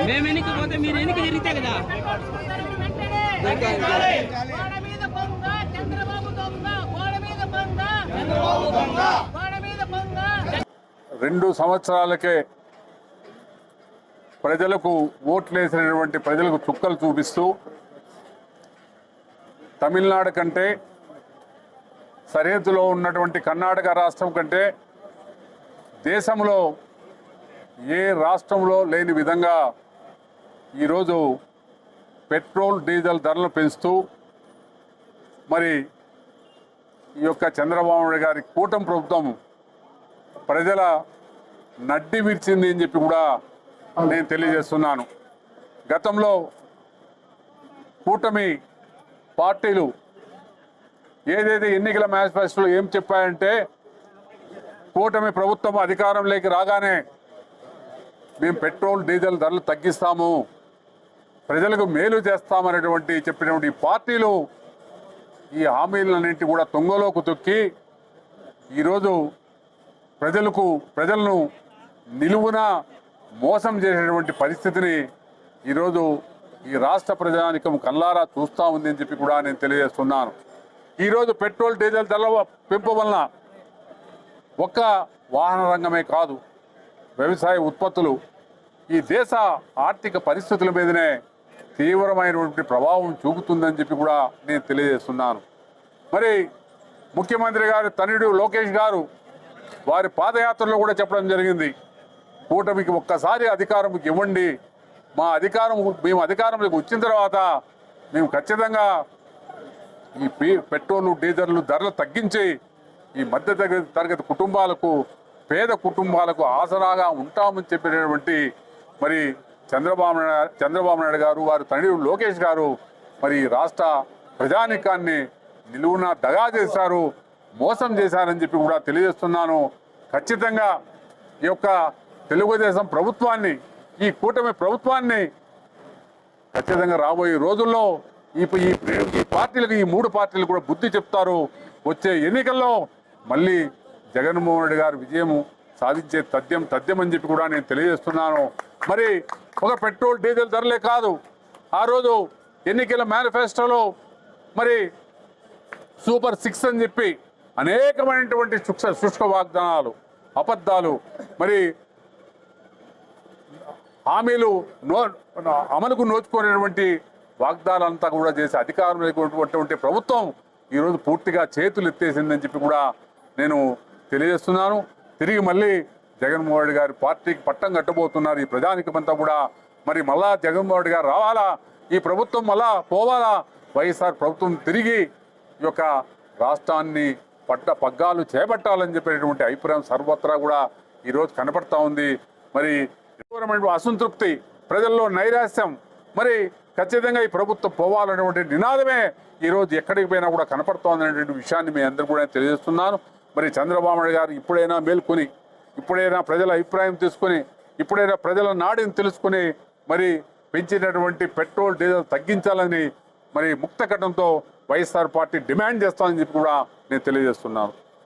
మేము ఎన్నికపోతే మీరు ఎన్నిక జరిగితే కదా. రెండు సంవత్సరాలకే ప్రజలకు ఓట్లేసినటువంటి ప్రజలకు చుక్కలు చూపిస్తూ తమిళనాడు కంటే సరిహద్దులో ఉన్నటువంటి కర్ణాటక రాష్ట్రం కంటే దేశంలో ఏ రాష్ట్రంలో లేని విధంగా ఈరోజు పెట్రోల్ డీజిల్ ధరలు పెంచుతూ మరి ఈ యొక్క చంద్రబాబు నాయుడు గారి కూటమి ప్రభుత్వం ప్రజల నడ్డి విరిచింది అని చెప్పి కూడా నేను తెలియజేస్తున్నాను. గతంలో కూటమి పార్టీలు ఏదైతే ఎన్నికల మేనిఫెస్టోలో ఏం చెప్పాయంటే కూటమి ప్రభుత్వం అధికారంలోకి రాగానే మేము పెట్రోల్ డీజిల్ ధరలు తగ్గిస్తాము, ప్రజలకు మేలు చేస్తామనేటువంటి చెప్పినటువంటి పార్టీలు ఈ హామీలన్నింటి కూడా తొంగలోకి తొక్కి ఈరోజు ప్రజలను నిలువున మోసం చేసేటువంటి పరిస్థితిని ఈరోజు ఈ రాష్ట్ర ప్రజానికం కల్లారా చూస్తూ ఉంది అని చెప్పి కూడా నేను తెలియజేస్తున్నాను. ఈరోజు పెట్రోల్ డీజిల్ ధరల పెంపు వలన ఒక్క వాహన రంగమే కాదు, వ్యవసాయ ఉత్పత్తులు ఈ దేశ ఆర్థిక పరిస్థితుల మీదనే తీవ్రమైనటువంటి ప్రభావం చూపుతుందని చెప్పి కూడా నేను తెలియజేస్తున్నాను. మరి ముఖ్యమంత్రి గారు తనయుడు లోకేష్ గారు వారి పాదయాత్రలో కూడా చెప్పడం జరిగింది, కూటమికి ఒక్కసారి అధికారం ఇవ్వండి, మేము అధికారంలోకి వచ్చిన తర్వాత మేము ఖచ్చితంగా ఈ పెట్రోలు డీజిల్ ధరలు తగ్గించి ఈ మధ్య తరగతి కుటుంబాలకు పేద కుటుంబాలకు ఆసరాగా ఉంటామని చెప్పినటువంటి మరి చంద్రబాబు నాయుడు గారు వారి తండ్రి లోకేష్ గారు మరి రాష్ట్ర ప్రజానికాన్ని నిలువున దగా చేశారు, మోసం చేశారని చెప్పి కూడా తెలియజేస్తున్నాను. ఖచ్చితంగా ఈ యొక్క తెలుగుదేశం ప్రభుత్వాన్ని, ఈ కూటమి ప్రభుత్వాన్ని ఖచ్చితంగా రాబోయే రోజుల్లో ఈ పార్టీలకు, ఈ మూడు పార్టీలు కూడా బుద్ధి చెప్తారు. వచ్చే ఎన్నికల్లో మళ్ళీ జగన్మోహన్ రెడ్డి గారు విజయం సాధించే తథ్యం అని చెప్పి కూడా నేను తెలియజేస్తున్నాను. మరి ఒక పెట్రోల్ డీజిల్ ధరలే కాదు, ఆ రోజు ఎన్నికల మేనిఫెస్టోలో మరి సూపర్ 6 అని చెప్పి అనేకమైనటువంటి శుష్క వాగ్దానాలు, అబద్ధాలు, మరి హామీలు అమలుకు నోచుకునేటువంటి వాగ్దానాలంతా కూడా చేసి అధికారం లేకున్నటువంటి ప్రభుత్వం ఈరోజు పూర్తిగా చేతులు ఎత్తేసిందని చెప్పి కూడా నేను తెలియజేస్తున్నాను. తిరిగి మళ్ళీ జగన్మోహన్ రెడ్డి గారి పార్టీకి పట్టం కట్టబోతున్నారు ఈ ప్రజానికమంతా కూడా. మరి మళ్ళా జగన్మోహన్ రెడ్డి గారు రావాలా, ఈ ప్రభుత్వం మళ్ళా పోవాలా, వైఎస్ఆర్ ప్రభుత్వం తిరిగి ఈ యొక్క రాష్ట్రాన్ని పగ్గాలు చేపట్టాలని చెప్పేటువంటి అభిప్రాయం సర్వత్రా కూడా ఈరోజు కనపడతా ఉంది. మరి తీవ్రమైన అసంతృప్తి, ప్రజల్లో నైరాశ్యం, మరి ఖచ్చితంగా ఈ ప్రభుత్వం పోవాలనేటువంటి నినాదమే ఈరోజు ఎక్కడికి పోయినా కూడా కనపడుతోందనేటువంటి విషయాన్ని మీ అందరూ కూడా తెలియజేస్తున్నాను. మరి చంద్రబాబు నాయుడు గారు ఇప్పుడైనా మేల్కొని, ఇప్పుడైనా ప్రజల అభిప్రాయం తీసుకొని, ఇప్పుడైనా ప్రజల నాడిని తెలుసుకుని మరి పెంచినటువంటి పెట్రోల్ డీజిల్ తగ్గించాలని మరి ముక్త కట్టంతో వైఎస్ఆర్ పార్టీ డిమాండ్ చేస్తామని చెప్పి కూడా నేను తెలియజేస్తున్నాను.